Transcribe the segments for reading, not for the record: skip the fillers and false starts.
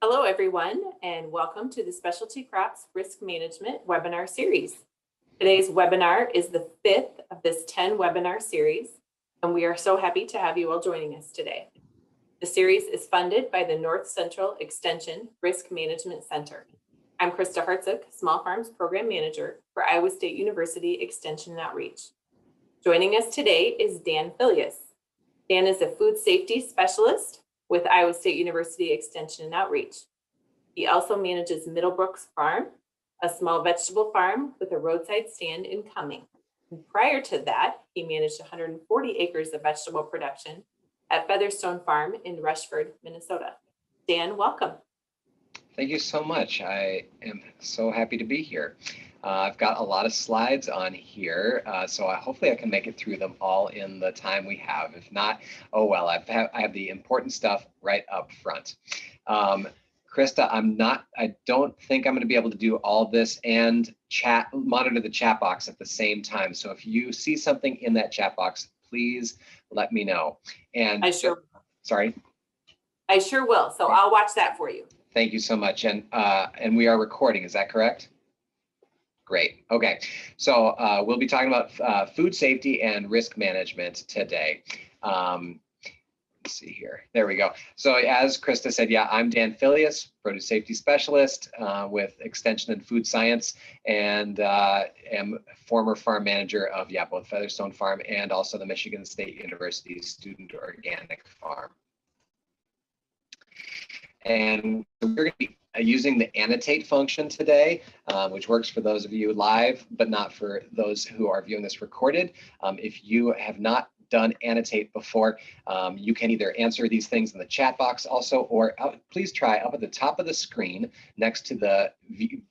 Hello, everyone, and welcome to the Specialty Crops Risk Management webinar series. Today's webinar is the 5th of this 10 webinar series, and we are so happy to have you all joining us today. The series is funded by the North Central Extension Risk Management Center. I'm Krista Hartsook, Small Farms Program Manager for Iowa State University Extension and Outreach. Joining us today is Dan Fillius. Dan is a food safety specialist with Iowa State University Extension and Outreach. He also manages Middlebrooks Farm, a small vegetable farm with a roadside stand in Cumming. And prior to that, he managed 140 acres of vegetable production at Featherstone Farm in Rushford, Minnesota. Dan, welcome. Thank you so much. I am so happy to be here. I've got a lot of slides on here, so hopefully I can make it through them all in the time we have. If not, oh well, I have the important stuff right up front. Krista, I don't think I'm going to be able to do all this and monitor the chat box at the same time. So if you see something in that chat box, please let me know. And I sure will. Sorry? I sure will. So I'll watch that for you. Thank you so much. And we are recording, is that correct? Great. Okay. So we'll be talking about food safety and risk management today. Let's see here. There we go. So as Krista said, yeah, I'm Dan Fillius, produce safety specialist with Extension and Food Science, and am former farm manager of both Featherstone Farm and also the Michigan State University Student Organic Farm. And we're going to be using the annotate function today, which works for those of you live, but not for those who are viewing this recorded. If you have not done annotate before, you can either answer these things in the chat box also, or please try up at the top of the screen next to the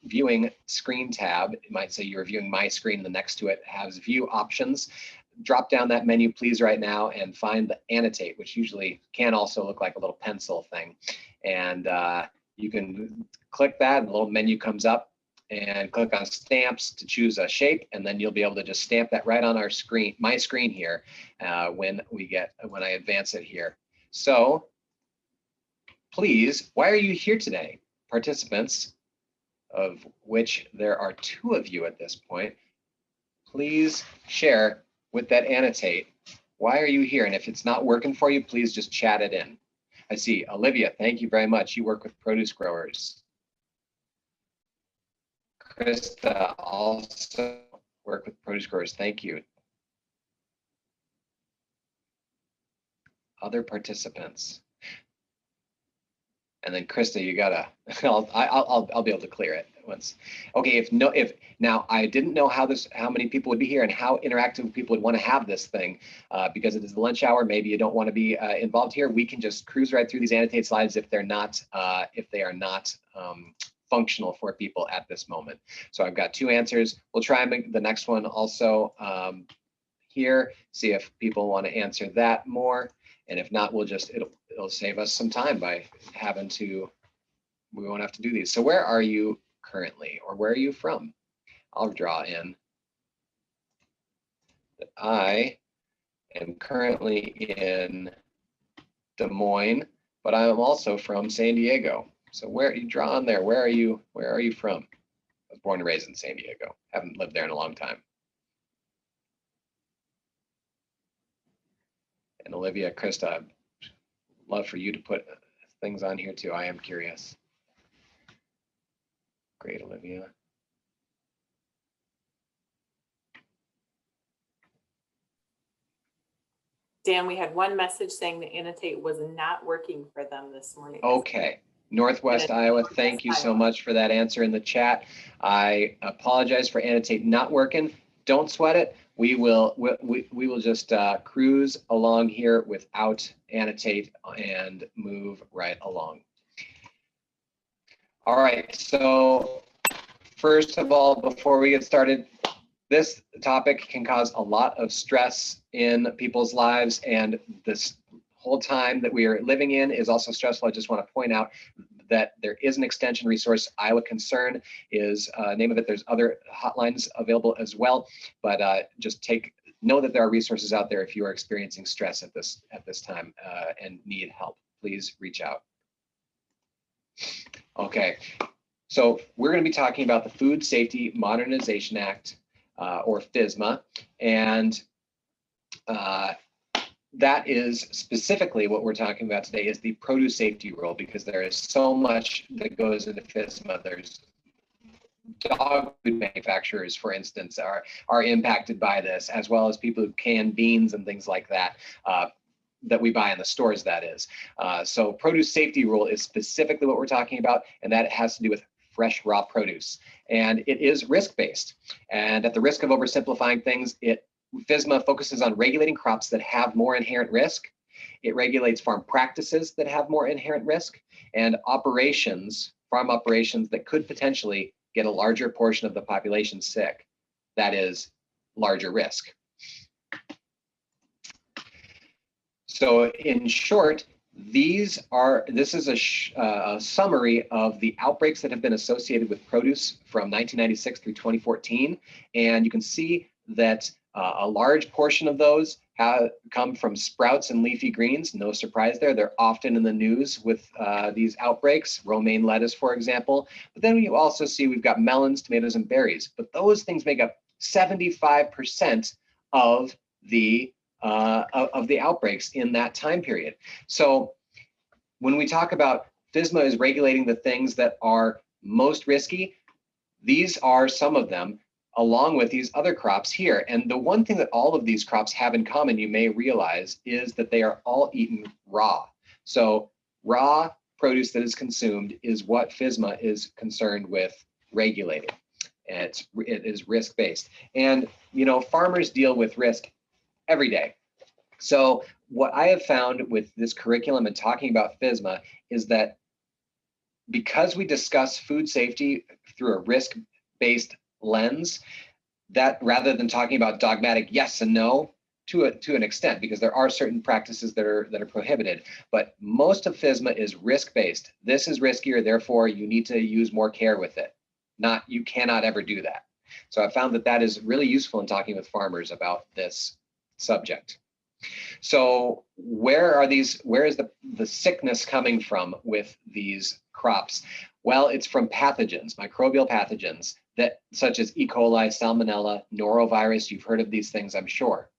viewing screen tab. It might say you're viewing my screen, and the next to it has view options. Drop down that menu, please, right now, and find the annotate, which usually can also look like a little pencil thing. And you can click that, and a little menu comes up, and click on stamps to choose a shape, and then you'll be able to just stamp that right on our screen, my screen here, when I advance it here. So please, why are you here today? Participants, of which there are 2 of you at this point, please share with that annotate. Why are you here? And if it's not working for you, please just chat it in. I see Olivia, thank you very much. You work with produce growers. Krista also work with produce growers. Thank you. Other participants. And then Krista, you gotta, I'll be able to clear it once. Okay, if now I didn't know how many people would be here and how interactive people would want to have this thing, because it is the lunch hour. Maybe you don't want to be involved here. We can just cruise right through these annotate slides if they are not functional for people at this moment. So I've got 2 answers. We'll try and make the next one also here. See if people want to answer that more. And if not, it'll save us some time by we won't have to do these. So where are you currently, or where are you from? I'll draw in that I am currently in Des Moines, but I am also from San Diego. So where you draw on there, where are you from? I was born and raised in San Diego. Haven't lived there in a long time. And Olivia, Krista, I'd love for you to put things on here too. I am curious. Great, Olivia. Dan, we had one message saying the annotate was not working for them this morning. Okay. Northwest Iowa, thank you so much for that answer in the chat. I apologize for annotate not working. Don't sweat it. We will just cruise along here without annotate and move right along. All right, so first of all, before we get started, this topic can cause a lot of stress in people's lives, and this whole time that we are living in is also stressful. I just want to point out that there is an extension resource. Iowa Concern is name of it. There's other hotlines available as well, but just know that there are resources out there if you are experiencing stress at this time and need help. Please reach out. Okay, so we're going to be talking about the Food Safety Modernization Act, or FSMA, and that is specifically what we're talking about today is the produce safety rule, because there is so much that goes into FSMA. There's dog food manufacturers, for instance, are impacted by this, as well as people who can beans and things like that, that we buy in the stores, that is. So produce safety rule is specifically what we're talking about, and that has to do with fresh raw produce. And it is risk-based. And at the risk of oversimplifying things, FSMA focuses on regulating crops that have more inherent risk. It regulates farm practices that have more inherent risk, and farm operations that could potentially get a larger portion of the population sick. That is larger risk. So in short, this is a summary of the outbreaks that have been associated with produce from 1996 through 2014. And you can see that a large portion of those have come from sprouts and leafy greens. No surprise there. They're often in the news with these outbreaks, romaine lettuce, for example. But then you also see we've got melons, tomatoes, and berries. But those things make up 75% of the outbreaks in that time period. So when we talk about FSMA is regulating the things that are most risky, these are some of them, along with these other crops here. And the one thing that all of these crops have in common, you may realize, is that they are all eaten raw. So raw produce that is consumed is what FSMA is concerned with regulating. It is risk-based. And, farmers deal with risk every day. So what I have found with this curriculum and talking about FSMA is that because we discuss food safety through a risk-based lens, that rather than talking about dogmatic yes and no to an extent, because there are certain practices that are prohibited, but most of FSMA is risk-based. This is riskier, therefore you need to use more care with it. You cannot ever do that. So I found that is really useful in talking with farmers about this subject. So where is the sickness coming from with these crops? Well, it's from pathogens, microbial pathogens, such as E. coli, salmonella, norovirus. You've heard of these things, I'm sure.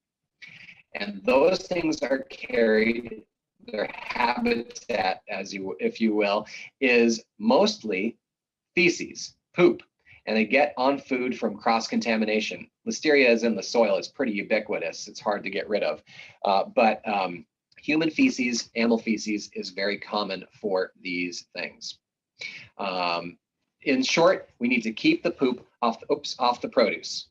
And those things are carried, their habitat, if you will, is mostly feces, poop, and they get on food from cross-contamination. Listeria is in the soil. It's pretty ubiquitous. It's hard to get rid of. But human feces, animal feces is very common for these things. In short, we need to keep the poop off the produce.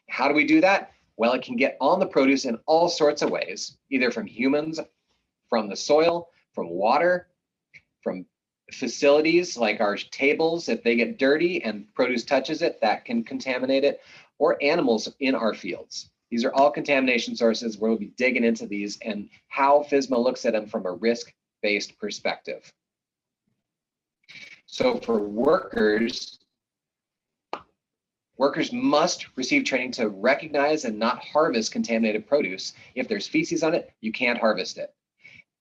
How do we do that? Well, it can get on the produce in all sorts of ways, either from humans, from the soil, from water, from facilities like our tables. If they get dirty and produce touches it, that can contaminate it, or animals in our fields. These are all contamination sources. We'll be digging into these and how FSMA looks at them from a risk-based perspective. So for workers must receive training to recognize and not harvest contaminated produce. If there's feces on it, you can't harvest it.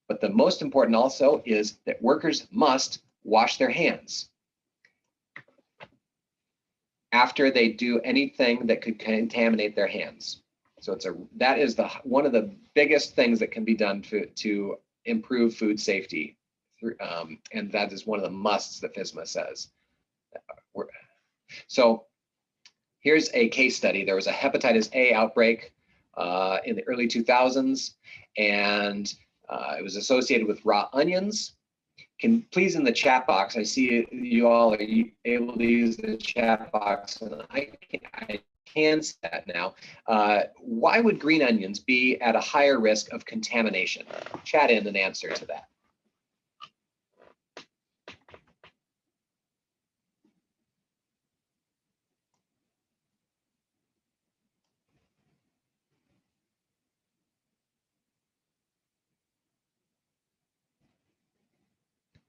But the most important also is that workers must wash their hands after they do anything that could contaminate their hands. So that is one of the biggest things that can be done to improve food safety. And that is one of the musts that FSMA says. So here's a case study. There was a hepatitis A outbreak in the early 2000s, and it was associated with raw onions. Please, in the chat box, I see you all are able to use the chat box, and I can see that now. Why would green onions be at a higher risk of contamination? Chat in an answer to that.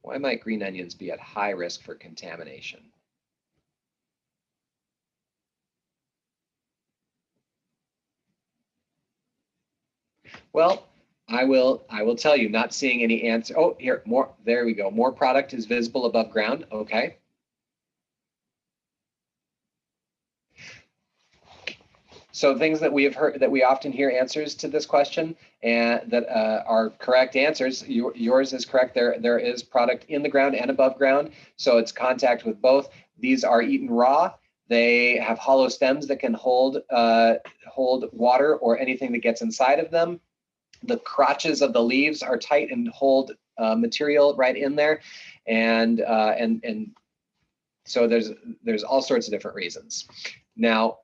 Why might green onions be at high risk for contamination? Well, I will tell you, not seeing any answer. Oh, here, more, there we go. More product is visible above ground. Okay. So things that we have heard, that we often hear answers to this question, and that are correct answers. Yours is correct. There is product in the ground and above ground, so it's contact with both. These are eaten raw. They have hollow stems that can hold water or anything that gets inside of them. The crotches of the leaves are tight and hold material right in there, and so there's all sorts of different reasons. Now,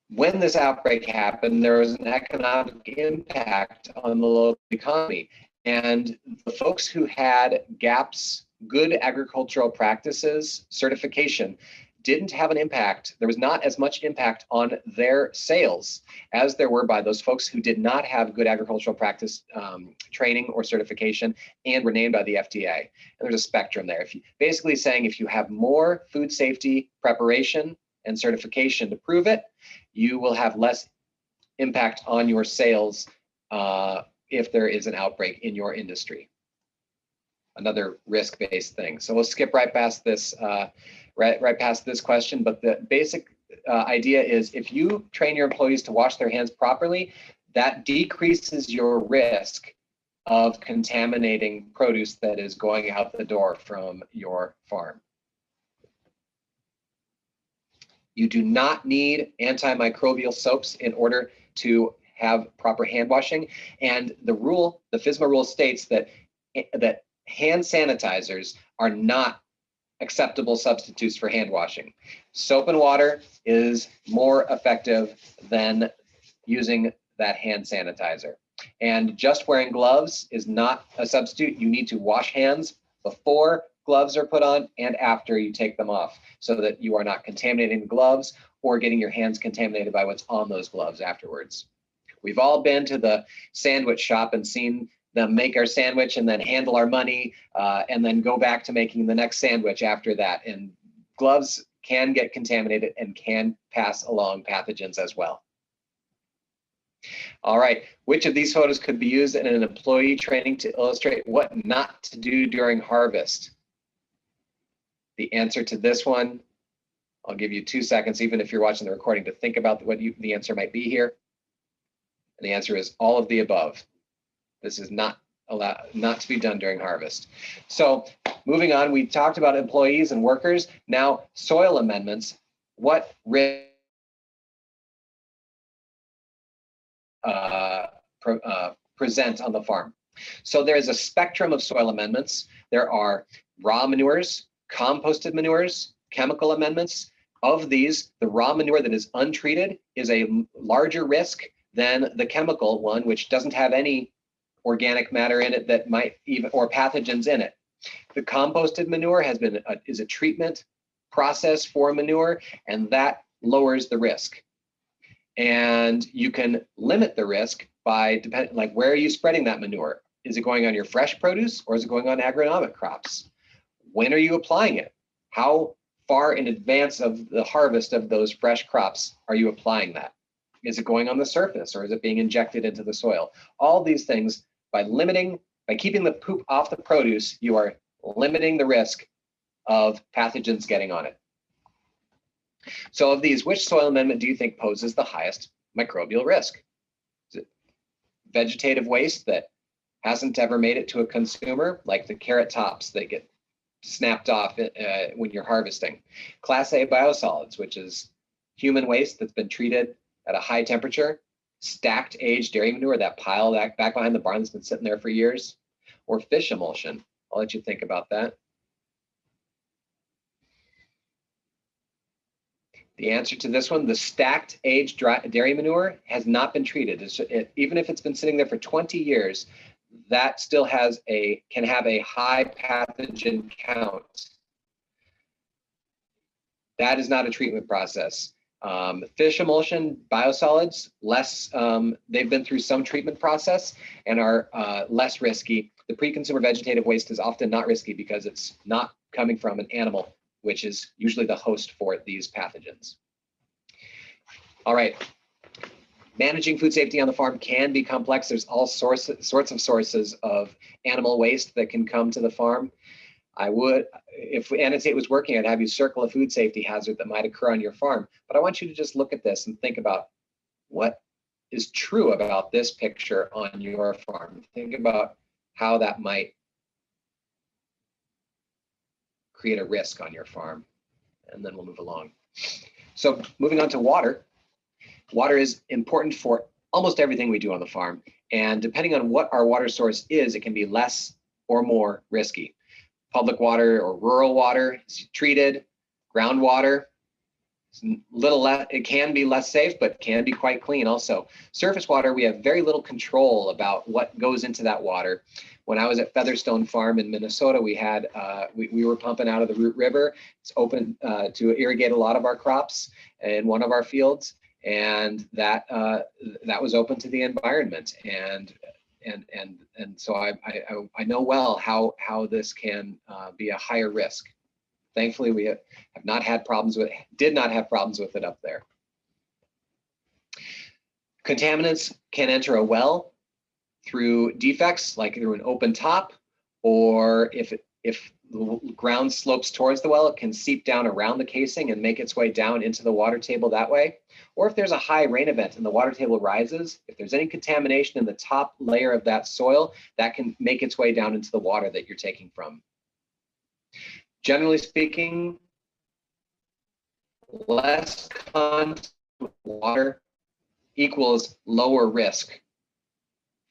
when this outbreak happened, there was an economic impact on the local economy, and the folks who had GAPS, good agricultural practices certification, didn't have an impact. There was not as much impact on their sales as there were by those folks who did not have good agricultural practice training or certification and were named by the FDA. And there's a spectrum there. If you, basically saying if you have more food safety preparation and certification to prove it, you will have less impact on your sales if there is an outbreak in your industry. Another risk-based thing. So we'll skip right past this. Right past this question, but the basic idea is if you train your employees to wash their hands properly, that decreases your risk of contaminating produce that is going out the door from your farm. You do not need antimicrobial soaps in order to have proper hand washing. And the rule, the Fisma rule states that hand sanitizers are not acceptable substitutes for hand washing. Soap and water is more effective than using that hand sanitizer. And just wearing gloves is not a substitute. You need to wash hands before gloves are put on and after you take them off, so that you are not contaminating the gloves or getting your hands contaminated by what's on those gloves afterwards. We've all been to the sandwich shop and seen them make our sandwich and then handle our money and then go back to making the next sandwich after that. And gloves can get contaminated and can pass along pathogens as well. All right, which of these photos could be used in an employee training to illustrate what not to do during harvest? The answer to this one, I'll give you 2 seconds, even if you're watching the recording, to think about what the answer might be here. And the answer is all of the above. This is not to be done during harvest. So moving on, we talked about employees and workers. Now, soil amendments, what risk present on the farm? So there's a spectrum of soil amendments. There are raw manures, composted manures, chemical amendments. Of these, the raw manure that is untreated is a larger risk than the chemical one, which doesn't have any organic matter in it that might even, or pathogens in it. The composted manure is a treatment process for manure, and that lowers the risk. And you can limit the risk by like, where are you spreading that manure? Is it going on your fresh produce or is it going on agronomic crops? When are you applying it? How far in advance of the harvest of those fresh crops are you applying that? Is it going on the surface or is it being injected into the soil? All these things, by keeping the poop off the produce, you are limiting the risk of pathogens getting on it. So of these, which soil amendment do you think poses the highest microbial risk? Is it vegetative waste that hasn't ever made it to a consumer, like the carrot tops that get snapped off when you're harvesting? Class A biosolids, which is human waste that's been treated at a high temperature. Stacked aged dairy manure, that pile back behind the barn that's been sitting there for years. Or fish emulsion. I'll let you think about that. The answer to this one, the stacked aged dairy manure has not been treated. Even if it's been sitting there for 20 years, that still can have a high pathogen count. That is not a treatment process. Fish emulsion, biosolids, less, they've been through some treatment process and are less risky. The pre-consumer vegetative waste is often not risky because it's not coming from an animal, which is usually the host for these pathogens. All right, Managing food safety on the farm can be complex. There's all sorts of sources of animal waste that can come to the farm. I would, if annotate was working, I'd have you circle a food safety hazard that might occur on your farm. But I want you to just look at this and think about what is true about this picture on your farm. Think about how that might create a risk on your farm, and then we'll move along. So moving on to water. Water is important for almost everything we do on the farm. And depending on what our water source is, it can be less or more risky. Public water or rural water is treated. Groundwater, it can be less safe, but can be quite clean also. Surface water, we have very little control about what goes into that water. When I was at Featherstone Farm in Minnesota, we had we were pumping out of the Root River. It's open to irrigate a lot of our crops in one of our fields, and that was open to the environment. And so I know well how this can be a higher did not have problems with it up there. Contaminants can enter a well through defects, like through an open top, or if the ground slopes towards the well, it can seep down around the casing and make its way down into the water table that way. Or if there's a high rain event and the water table rises, if there's any contamination in the top layer of that soil, that can make its way down into the water that you're taking from. Generally speaking, less contact with water equals lower risk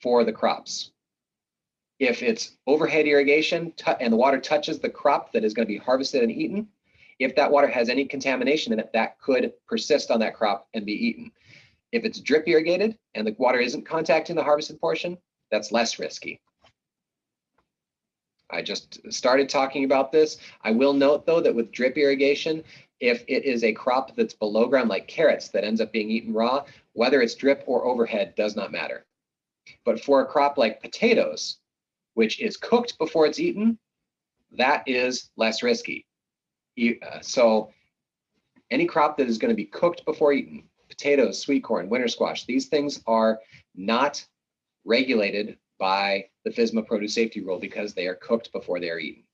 for the crops. If it's overhead irrigation and the water touches the crop that is going to be harvested and eaten, if that water has any contamination in it, that could persist on that crop and be eaten. If it's drip irrigated and the water isn't contacting the harvested portion, that's less risky. I just started talking about this. I will note, though, that with drip irrigation, if it is a crop that's below ground, like carrots, that ends up being eaten raw, whether it's drip or overhead does not matter. But for a crop like potatoes, which is cooked before it's eaten, that is less risky. So any crop that is going to be cooked before eaten, potatoes, sweet corn, winter squash, these things are not regulated by the Fisma produce safety rule because they are cooked before they are eaten.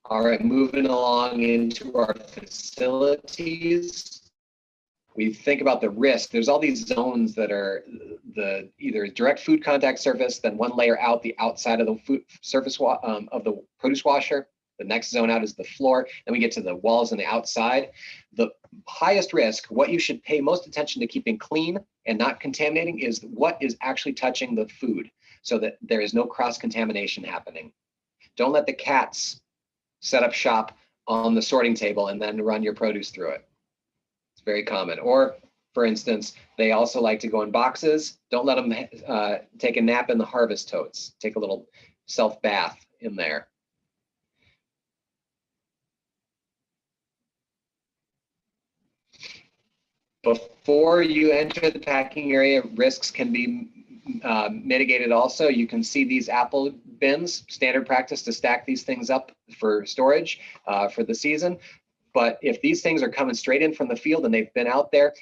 All right, moving along into our facilities. We think about the risk. There's all these zones that are either direct food contact surface, then one layer out the outside of the food surface of the produce washer. The next zone out is the floor. Then we get to the walls on the outside. The highest risk, what you should pay most attention to keeping clean and not contaminating, is what is actually touching the food so that there is no cross-contamination happening. Don't let the cats set up shop on the sorting table and then run your produce through it. It's very common. Or, for instance, they also like to go in boxes. Don't let them take a nap in the harvest totes. Take a little self-bath in there. Before you enter the packing area, risks can be mitigated also. You can see these apple bins, standard practice to stack these things up for storage for the season. But if these things are coming straight in from the field and they've been out there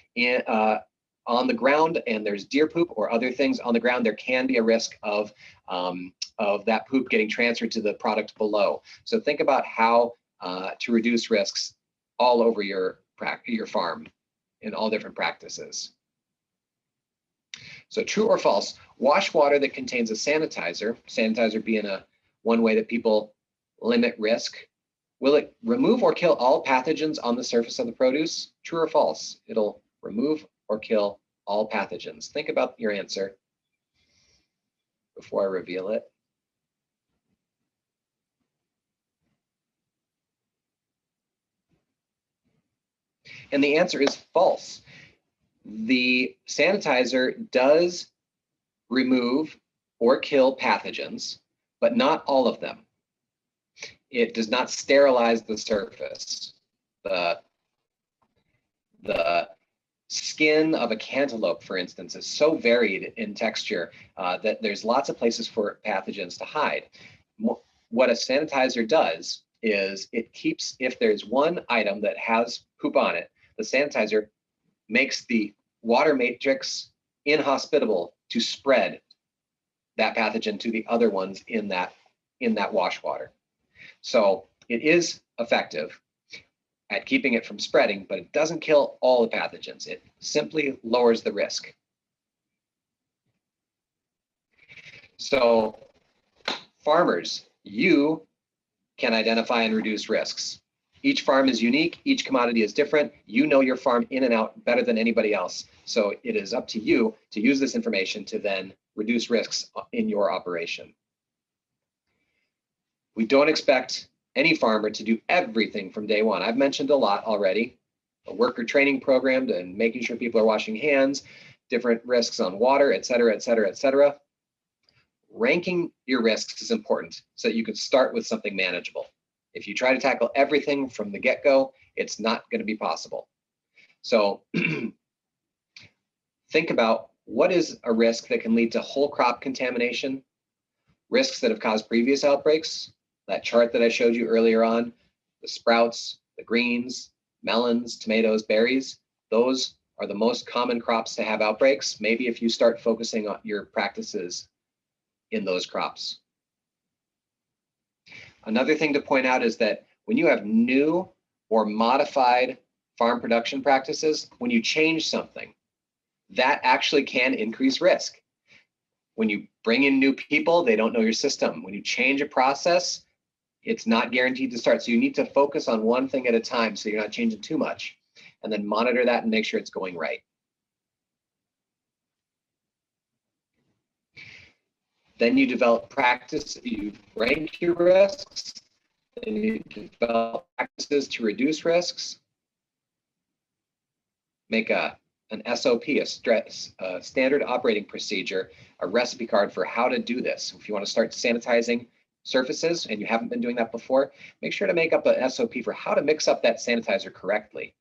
on the ground and there's deer poop or other things on the ground, there can be a risk of that poop getting transferred to the product below. So think about how to reduce risks all over your farm in all different practices. So true or false, wash water that contains a sanitizer being one way that people limit risk, will it remove or kill all pathogens on the surface of the produce? True or false? It'll remove or kill all pathogens. Think about your answer before I reveal it. And the answer is false. The sanitizer does remove or kill pathogens, but not all of them. It does not sterilize the surface. The skin of a cantaloupe, for instance, is so varied in texture that there's lots of places for pathogens to hide. What a sanitizer does is it keeps, if there's one item that has poop on it, the sanitizer makes the water matrix inhospitable to spread that pathogen to the other ones in that wash water. So it is effective at keeping it from spreading, but it doesn't kill all the pathogens. It simply lowers the risk. So farmers, you can identify and reduce risks. Each farm is unique, each commodity is different. You know your farm in and out better than anybody else. So it is up to you to use this information to then reduce risks in your operation. We don't expect any farmer to do everything from day one. I've mentioned a lot already, a worker training program and making sure people are washing hands, different risks on water, et cetera, et cetera, et cetera. Ranking your risks is important so that you can start with something manageable. If you try to tackle everything from the get-go, it's not going to be possible. So think about what is a risk that can lead to whole crop contamination, risks that have caused previous outbreaks. That chart that I showed you earlier on, the sprouts, the greens, melons, tomatoes, berries, those are the most common crops to have outbreaks. Maybe if you start focusing on your practices in those crops. Another thing to point out is that when you have new or modified farm production practices, when you change something, that actually can increase risk. When you bring in new people, they don't know your system. When you change a process, it's not guaranteed to start. So you need to focus on one thing at a time so you're not changing too much, and then monitor that and make sure it's going right. Then you develop practice, you rank your risks, then you develop practices to reduce risks, make an SOP, a standard operating procedure, a recipe card for how to do this. If you want to start sanitizing surfaces and you haven't been doing that before, make sure to make up an SOP for how to mix up that sanitizer correctly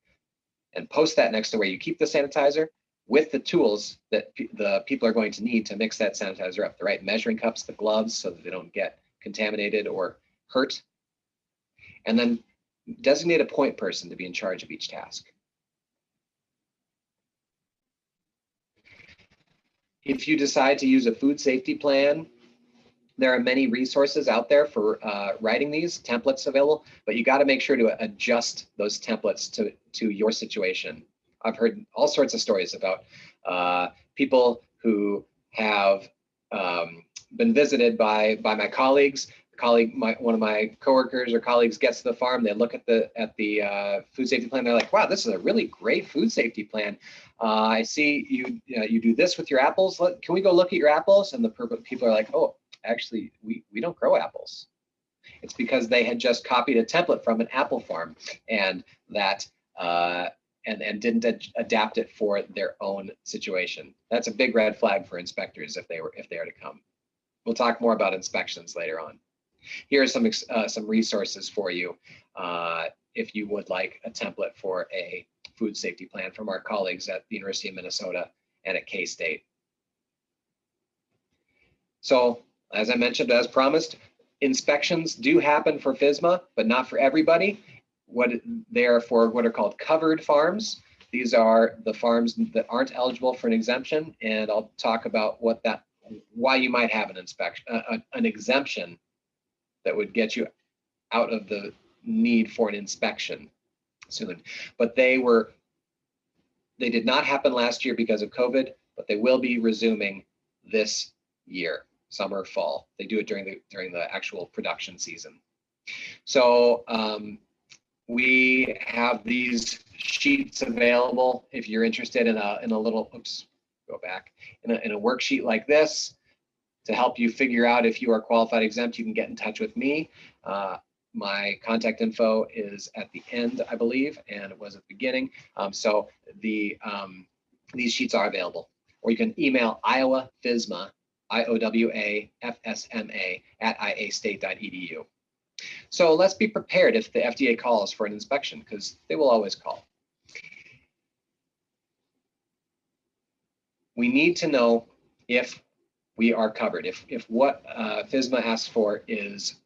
and post that next to where you keep the sanitizer with the tools that the people are going to need to mix that sanitizer up, the right measuring cups, the gloves, so that they don't get contaminated or hurt. And then designate a point person to be in charge of each task. If you decide to use a food safety plan, there are many resources out there for writing these templates available, but you got to make sure to adjust those templates to your situation. I've heard all sorts of stories about people who have been visited by my colleagues. One of my coworkers or colleagues gets to the farm. They look at the food safety plan. They're like, "Wow, this is a really great food safety plan. I see you do this with your apples. Can we go look at your apples?" And the people are like, "Oh, actually, we don't grow apples." It's because they had just copied a template from an apple farm, and that and didn't adapt it for their own situation. That's a big red flag for inspectors if they are to come. We'll talk more about inspections later on. Here are some resources for you if you would like a template for a food safety plan from our colleagues at the University of Minnesota and at K-State. So, as I mentioned, as promised, inspections do happen for Fisma, but not for everybody. They are for what are called covered farms. These are the farms that aren't eligible for an exemption, and I'll talk about why you might have an exemption that would get you out of the need for an inspection soon. But they did not happen last year because of COVID, but they will be resuming this year, summer, fall. They do it during the actual production season. So we have these sheets available if you're interested in a little, oops, go back, in a worksheet like this to help you figure out if you are qualified exempt. You can get in touch with me. My contact info is at the end, I believe, and it was at the beginning. So these sheets are available, or you can email Iowa Fisma, IOWAFSMA @iastate.edu. So let's be prepared if the FDA calls for an inspection, because they will always call. We need to know if we are covered, if what Fisma asks for is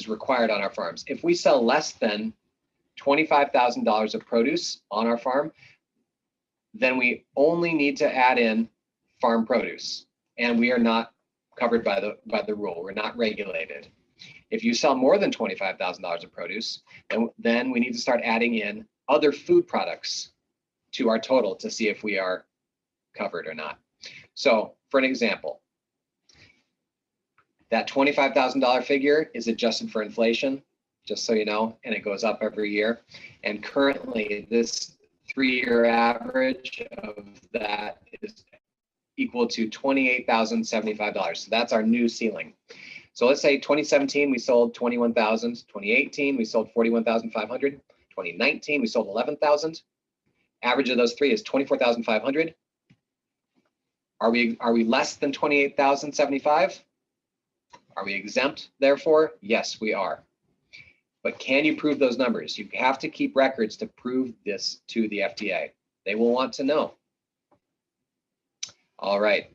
required on our farms. If we sell less than $25,000 of produce on our farm, then we only need to add in farm produce, and we are not covered by the rule. We're not regulated. If you sell more than $25,000 of produce, then we need to start adding in other food products to our total to see if we are covered or not. So for an example, that $25,000 figure is adjusted for inflation, just so you know, and it goes up every year. And currently this 3-year average of that is equal to $28,075. So that's our new ceiling. So let's say 2017, we sold 21,000. 2018, we sold 41,500. 2019, we sold 11,000. Average of those three is 24,500. Are we less than 28,075? Are we exempt, therefore? Yes, we are. But can you prove those numbers? You have to keep records to prove this to the FDA. They will want to know. All right.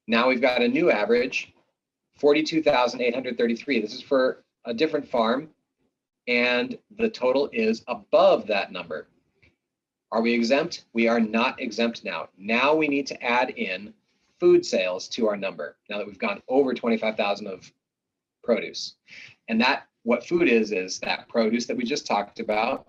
Now we've got a new average, 42,833. This is for a different farm, and the total is above that number. Are we exempt? We are not exempt now. Now we need to add in food sales to our number, now that we've gone over 25,000 of produce. And that, what food is that produce that we just talked about,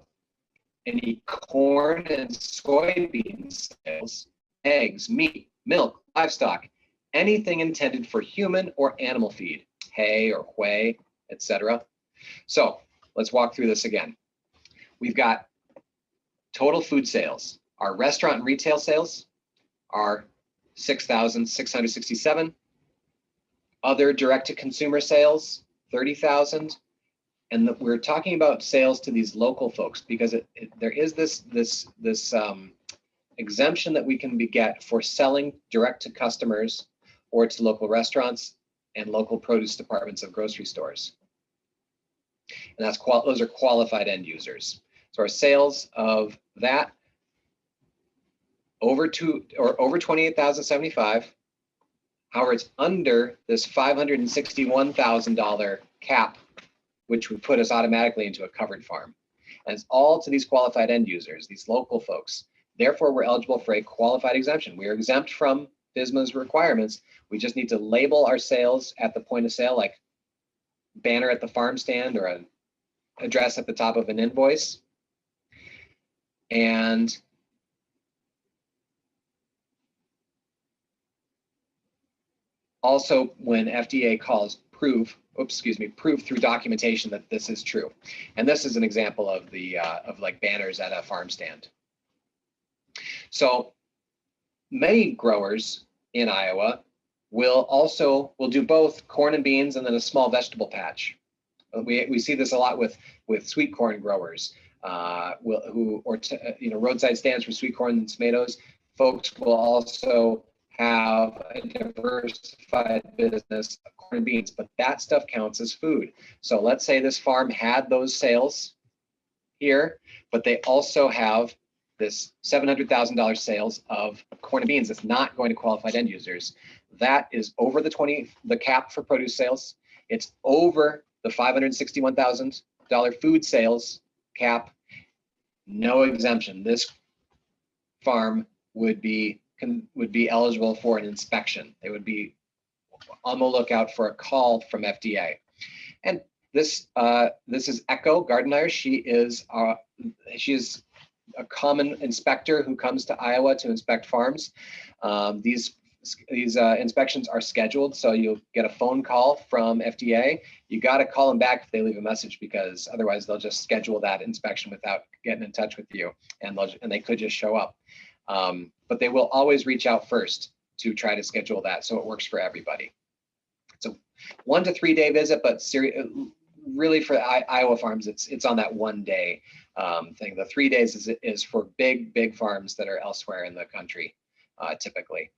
any corn and soybean sales, eggs, meat, milk, livestock, anything intended for human or animal feed, hay or whey, etc. So let's walk through this again. We've got total food sales. Our restaurant and retail sales are 6,667. Other direct-to-consumer sales, 30,000. And we're talking about sales to these local folks because there is this exemption that we can get for selling direct to customers or to local restaurants and local produce departments of grocery stores. And those are qualified end users. So our sales of that over 28,075. However, it's under this $561,000 cap, which would put us automatically into a covered farm. And it's all to these qualified end users, these local folks. Therefore, we're eligible for a qualified exemption. We are exempt from FSMA's requirements. We just need to label our sales at the point of sale, like banner at the farm stand or an address at the top of an invoice. And also when FDA calls prove through documentation that this is true. And this is an example of the like banners at a farm stand. So many growers in Iowa will do both corn and beans and then a small vegetable patch. We see this a lot with sweet corn growers roadside stands for sweet corn and tomatoes. Folks will also have a diversified business of corn and beans, but that stuff counts as food. So let's say this farm had those sales here, but they also have this $700,000 sales of corn and beans that's not going to qualified end users. That is over the cap for produce sales. It's over the $561,000 food sales cap. No exemption. This farm would be eligible for an inspection. They would be on the lookout for a call from FDA. And this is Echo Gardenhire. She is a common inspector who comes to Iowa to inspect farms. These inspections are scheduled, so you'll get a phone call from FDA. You got to call them back if they leave a message, because otherwise they'll just schedule that inspection without getting in touch with you, and they could just show up. But they will always reach out first to try to schedule that, so it works for everybody. It's a 1 to 3 day visit, but really for Iowa farms, it's on that 1 day thing. The 3 days is for big farms that are elsewhere in the country, typically.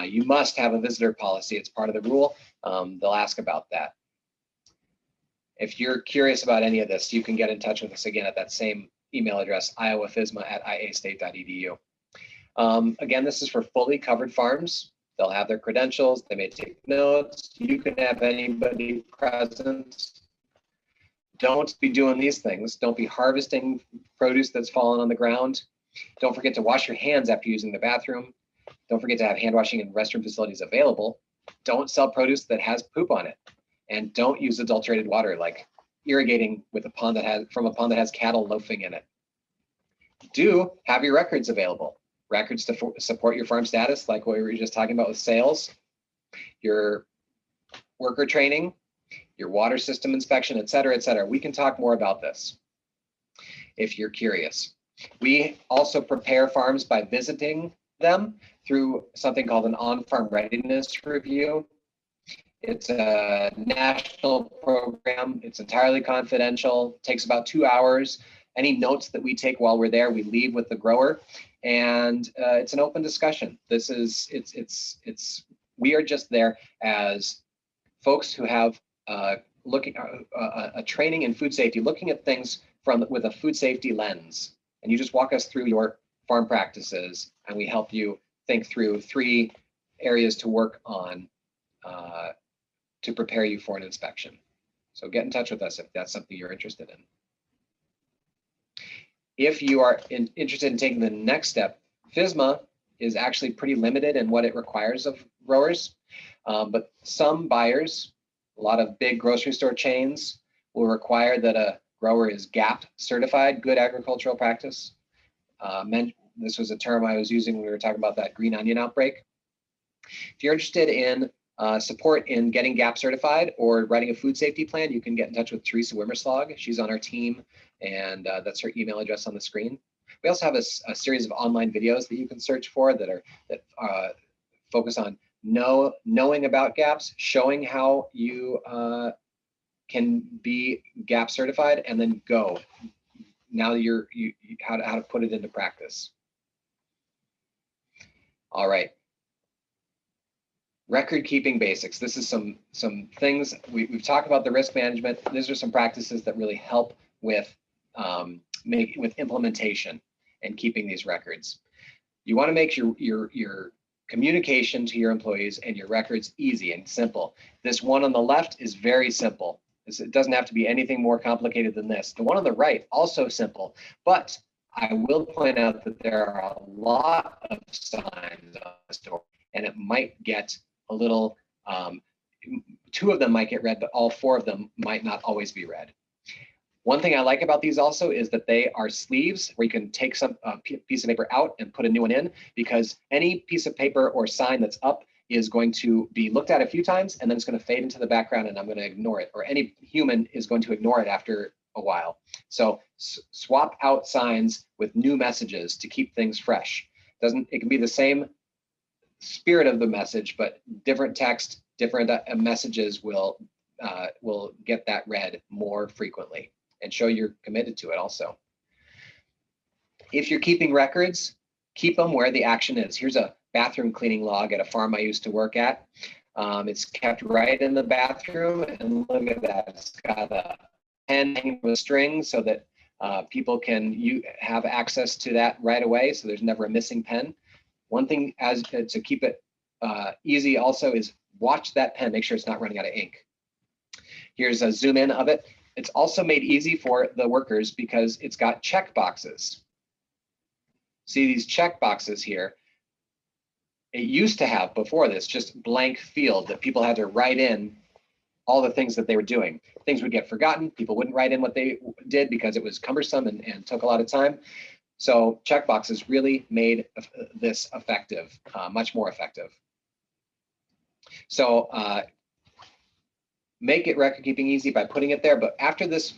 You must have a visitor policy. It's part of the rule. They'll ask about that. If you're curious about any of this, you can get in touch with us again at that same email address, iowafisma@iastate.edu. Again, this is for fully covered farms. They'll have their credentials. They may take notes. You can have anybody present Don't be doing these things. Don't be harvesting produce that's fallen on the ground. Don't forget to wash your hands after using the bathroom. Don't forget to have hand washing and restroom facilities available. Don't sell produce that has poop on it. And don't use adulterated water, like irrigating with from a pond that has cattle loafing in it. Do have your records available. Records to support your farm status, like what we were just talking about with sales, your worker training, your water system inspection, et cetera, et cetera. We can talk more about this if you're curious. We also prepare farms by visiting them through something called an on-farm readiness review. It's a national program. It's entirely confidential. It takes about 2 hours. Any notes that we take while we're there, we leave with the grower, and it's an open discussion. We are just there as folks who have a training in food safety, looking at things with a food safety lens. And you just walk us through your farm practices, and we help you think through 3 areas to work on to prepare you for an inspection. So get in touch with us if that's something you're interested in. If you are interested in taking the next step, Fisma is actually pretty limited in what it requires of growers, but some buyers, a lot of big grocery store chains, will require that a grower is GAP certified, good agricultural practice. This was a term I was using when we were talking about that green onion outbreak. If you're interested in support in getting GAP certified or writing a food safety plan, you can get in touch with Teresa Wimmerslag. She's on our team, and that's her email address on the screen. We also have a series of online videos that you can search for that focus on knowing about GAPs, showing how you can be GAP certified, and then go. Now how to put it into practice. All right. Record keeping basics. This is some things we've talked about, the risk management. These are some practices that really help with implementation and keeping these records. You want to make your communication to your employees and your records easy and simple. This one on the left is very simple. It doesn't have to be anything more complicated than this. The one on the right, also simple, but I will point out that there are a lot of signs on the store, and it might get a little, 2 of them might get read, but all 4 of them might not always be read. One thing I like about these also is that they are sleeves where you can take some piece of paper out and put a new one in, because any piece of paper or sign that's up is going to be looked at a few times, and then it's going to fade into the background, and I'm going to ignore it, or any human is going to ignore it after a while. So swap out signs with new messages to keep things fresh. It can be the same spirit of the message, but different text, different messages will get that read more frequently and show you're committed to it also. If you're keeping records, keep them where the action is. Here's a bathroom cleaning log at a farm I used to work at. It's kept right in the bathroom, and look at that. It's got a pen hanging from a string so that people can have access to that right away, so there's never a missing pen. One thing to keep it easy also is watch that pen, make sure it's not running out of ink. Here's a zoom in of it. It's also made easy for the workers because it's got check boxes. See these check boxes here? It used to have, before this, just blank field that people had to write in all the things that they were doing. Things would get forgotten. People wouldn't write in what they did because it was cumbersome and took a lot of time. So check boxes really made this effective, much more effective. So make it record keeping easy by putting it there. But after this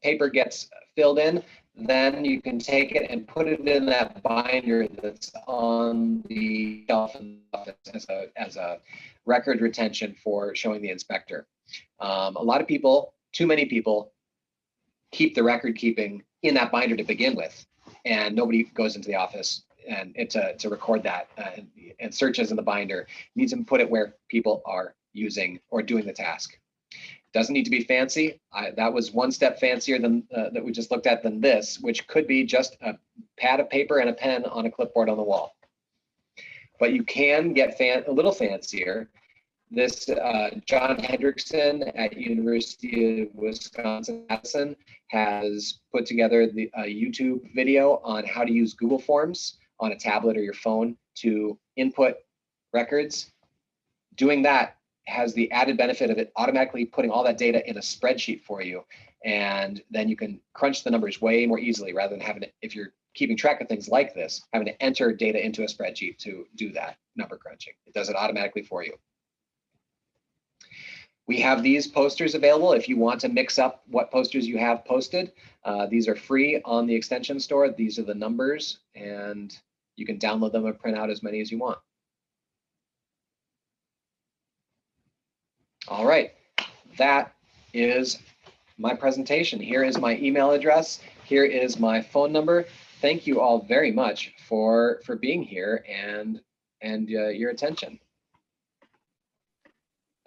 paper gets filled in, then you can take it and put it in that binder that's on the shelf in the office as a record retention for showing the inspector. A lot of people, too many people, keep the record keeping in that binder to begin with, and nobody goes into the office and to record that and searches in the binder. Needs to put it where people are using or doing the task. Doesn't need to be fancy. That was one step fancier than that we just looked at than this, which could be just a pad of paper and a pen on a clipboard on the wall. But you can get a little fancier This John Hendrickson at University of Wisconsin-Madison has put together a YouTube video on how to use Google Forms on a tablet or your phone to input records. Doing that has the added benefit of it automatically putting all that data in a spreadsheet for you. And then you can crunch the numbers way more easily rather than having to, if you're keeping track of things like this, having to enter data into a spreadsheet to do that number crunching. It does it automatically for you. We have these posters available if you want to mix up what posters you have posted. These are free on the extension store. These are the numbers, and you can download them and print out as many as you want. All right, that is my presentation. Here is my email address. Here is my phone number. Thank you all very much for being here and your attention.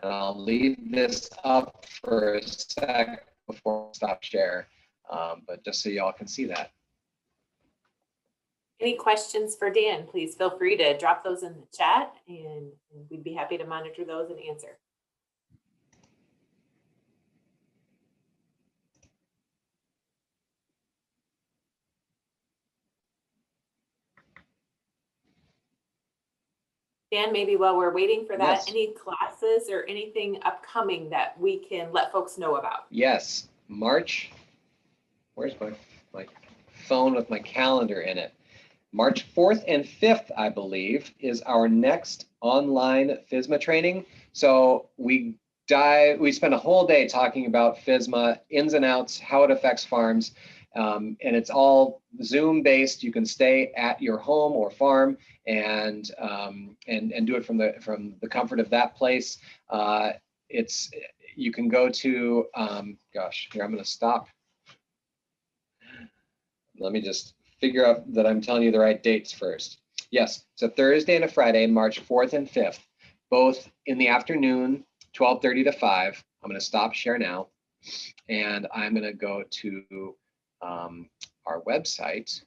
And I'll leave this up for a sec before I stop share, but just so y'all can see that. Any questions for Dan, please feel free to drop those in the chat and we'd be happy to monitor those and answer. Dan, maybe while we're waiting for that, yes, any classes or anything upcoming that we can let folks know about? Yes, March, where's my phone with my calendar in it? March 4th and 5th, I believe, is our next online Fisma training. So we spend a whole day talking about Fisma, ins and outs, how it affects farms. And it's all Zoom based. You can stay at your home or farm and do it from the comfort of that place. You can go to gosh, here I'm going to stop. Let me just figure out that I'm telling you the right dates first. Yes, it's a Thursday and a Friday, March 4th and 5th, both in the afternoon, 12:30 to 5. I'm going to stop share now, and I'm going to go to our website,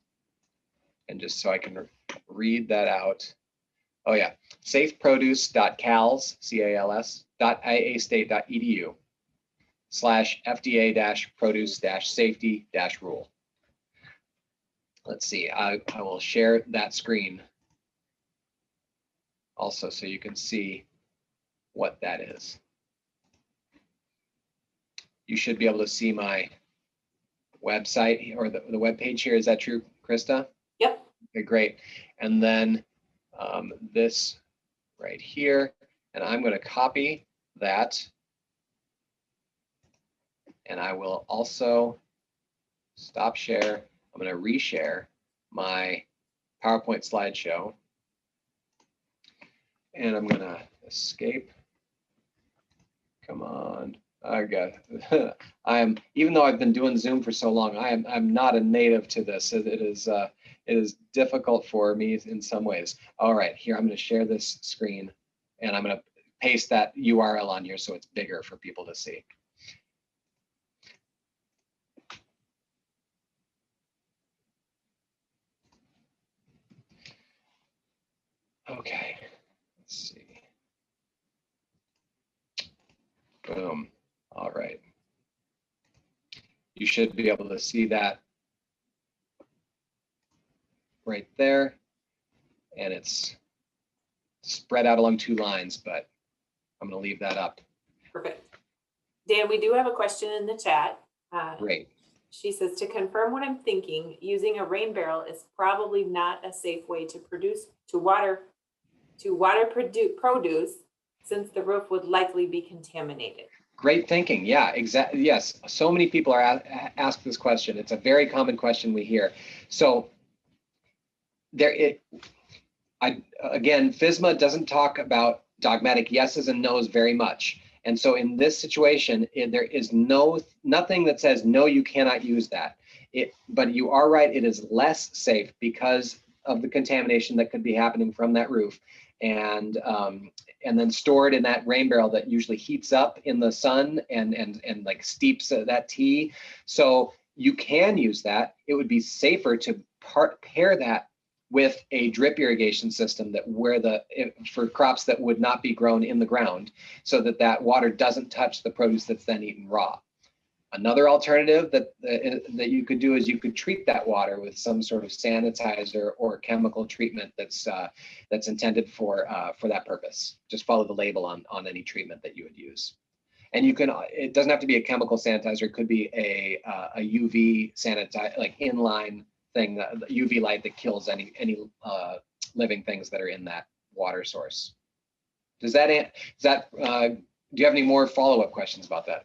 and just so I can read that out. Oh yeah, safeproduce.cals.iastate.edu/FDA-produce-safety-rule. Let's see, I will share that screen also so you can see what that is. You should be able to see my website or the web page here. Is that true, Krista? Yep. Okay, great. And then this right here, and I'm going to copy that, and I will also stop share. I'm going to reshare my PowerPoint slideshow, and I'm going to escape. Come on. I got even though I've been doing Zoom for so long, I'm not a native to this. It is difficult for me in some ways. All right, here I'm going to share this screen, and I'm going to paste that URL on here so it's bigger for people to see. Okay, let's see. Boom. All right. You should be able to see that right there. And it's spread out along 2 lines, but I'm going to leave that up. Perfect. Dan, we do have a question in the chat. Great. She says, to confirm what I'm thinking, using a rain barrel is probably not a safe way to water produce, since the roof would likely be contaminated. Great thinking. Yeah, exactly. Yes. So many people are asked this question. It's a very common question we hear. So again, Fisma doesn't talk about dogmatic yeses and nos very much. And so in this situation, there is nothing that says, no, you cannot use that. But you are right, it is less safe because of the contamination that could be happening from that roof. And then stored in that rain barrel that usually heats up in the sun and like steeps that tea. So you can use that. It would be safer to pair that with a drip irrigation system that for crops that would not be grown in the ground, so that that water doesn't touch the produce that's then eaten raw. Another alternative that you could do is you could treat that water with some sort of sanitizer or chemical treatment that's intended for that purpose. Just follow the label on any treatment that you would use. And it doesn't have to be a chemical sanitizer. It could be a UV sanitizer, like inline thing, the UV light that kills any living things that are in that water source. Do you have any more follow-up questions about that?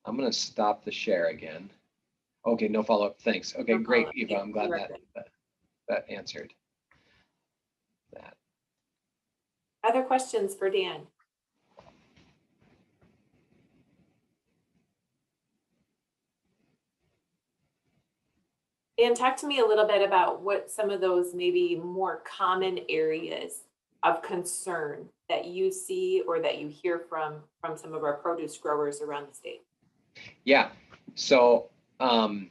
I'm going to stop the share again. Okay, no follow-up. Thanks. Okay, great, Eva. I'm glad that answered that. Other questions for Dan? Dan, talk to me a little bit about what some of those maybe more common areas of concern that you see or that you hear from some of our produce growers around the state. Yeah. So, do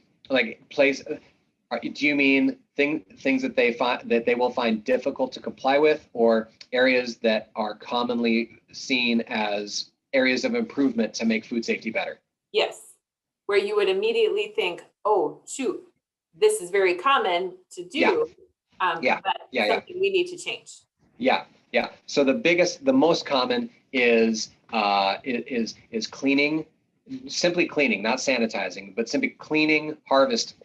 you mean things that they will find difficult to comply with, or areas that are commonly seen as areas of improvement to make food safety better? Yes, where you would immediately think, oh, shoot, this is very common to do, but something we need to change. Yeah. So the most common is cleaning. Simply cleaning, not sanitizing, but simply cleaning harvest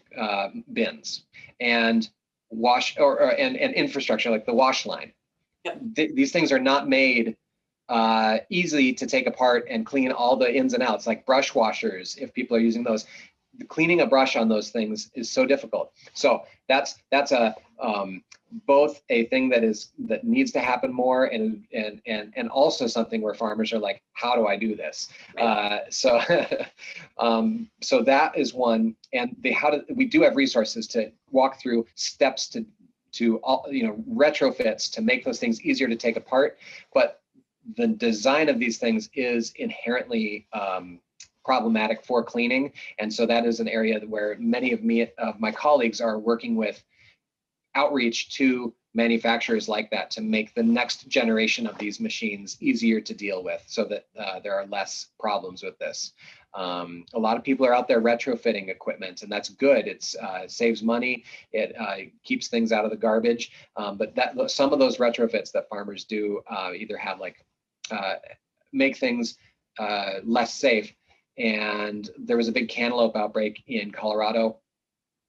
bins and and infrastructure like the wash line. Yep. These things are not made easily to take apart and clean all the ins and outs, like brush washers. If people are using those, cleaning a brush on those things is so difficult. So that's both a thing that needs to happen more, and also something where farmers are like, how do I do this? Right. So that is one. And we do have resources to walk through steps to all, retrofits to make those things easier to take apart. But the design of these things is inherently problematic for cleaning, and so that is an area where many of my colleagues are working with outreach to manufacturers like that to make the next generation of these machines easier to deal with, so that there are less problems with this. A lot of people are out there retrofitting equipment, and that's good. It saves money. It keeps things out of the garbage. But some of those retrofits that farmers do either have make things less safe. And there was a big cantaloupe outbreak in Colorado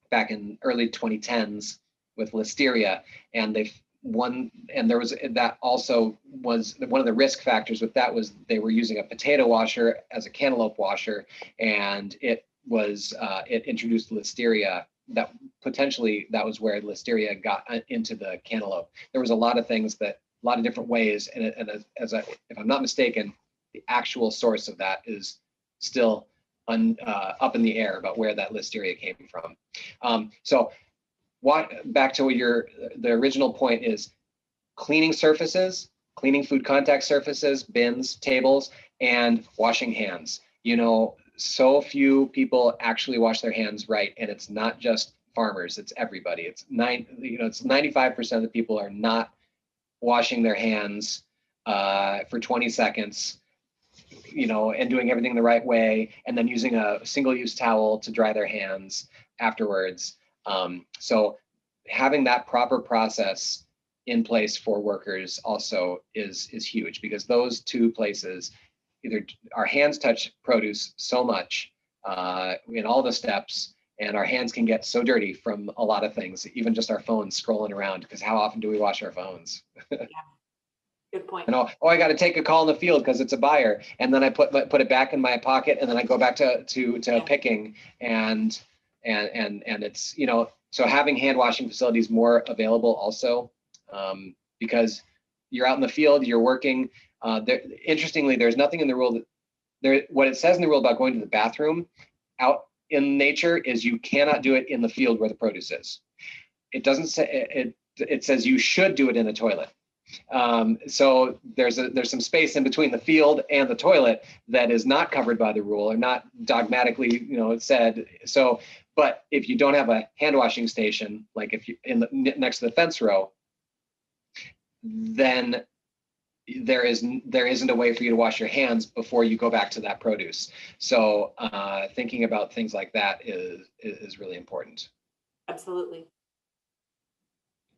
back in early 2010s with listeria, and that also was one of the risk factors with that was they were using a potato washer as a cantaloupe washer, and it introduced listeria. That was where listeria got into the cantaloupe. There was a lot of different ways, and if I'm not mistaken, the actual source of that is still up in the air about where that listeria came from. Back to the original point is cleaning surfaces, cleaning food contact surfaces, bins, tables, and washing hands. So few people actually wash their hands right, and it's not just farmers, it's everybody. It's 95% of the people are not washing their hands for 20 seconds, and doing everything the right way, and then using a single-use towel to dry their hands afterwards. So having that proper process in place for workers also is huge, because those two places, either our hands touch produce so much in all the steps, and our hands can get so dirty from a lot of things, even just our phones scrolling around, because how often do we wash our phones? Yeah. Good point. And I got to take a call in the field because it's a buyer, and then I put it back in my pocket, and then I go back to picking, and it's so having hand washing facilities more available also, because you're out in the field, you're working. Interestingly, there's nothing in the rule what it says in the rule about going to the bathroom out in nature is you cannot do it in the field where the produce is. It doesn't it says you should do it in a toilet. So there's some space in between the field and the toilet that is not covered by the rule, or not dogmatically, said. So, but if you don't have a hand washing station, like if you next to the fence row, then there isn't a way for you to wash your hands before you go back to that produce. So thinking about things like that is really important. Absolutely.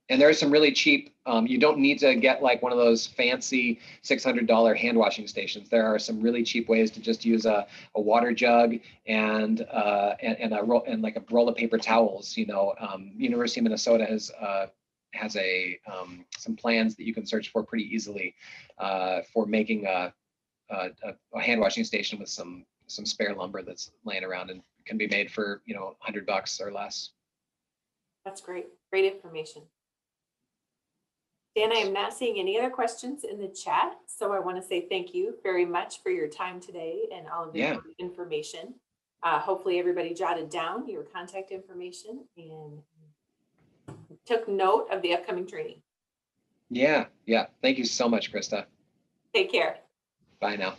And there are some really cheap, you don't need to get like one of those fancy $600 hand washing stations. There are some really cheap ways to just use a water jug and like a roll of paper towels. University of Minnesota has some plans that you can search for pretty easily for making a hand washing station with some spare lumber that's laying around, and can be made for $100 or less. That's great. Great information. Dan, I am not seeing any other questions in the chat, so I want to say thank you very much for your time today and all of the information. Hopefully everybody jotted down your contact information and took note of the upcoming training. Yeah. Thank you so much, Krista. Take care. Bye now.